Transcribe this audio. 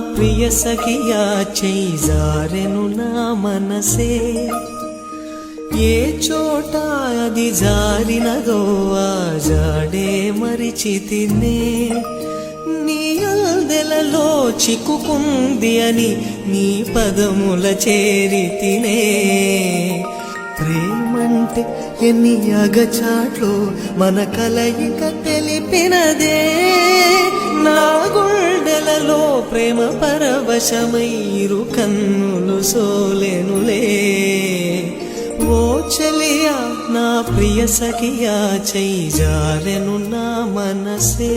ప్రియ సఖియా చేయి జారెను నా మనసే ఏ చోట అది జారినదో ఆ జాడే మరిచితినే నీ అల్దెలలో చిక్కుకుంది అని నీ పదముల చేరితినే ప్రేమంటే ఎన్ని అగచాట్లు మన కలయిక తెలిపినదే నా గుండెలలో ప్రేమ పరవశమైరు కన్నులు సోలెనులే ఓ చెలియా నా ప్రియ సఖియా చేయి జారెను నా మనసే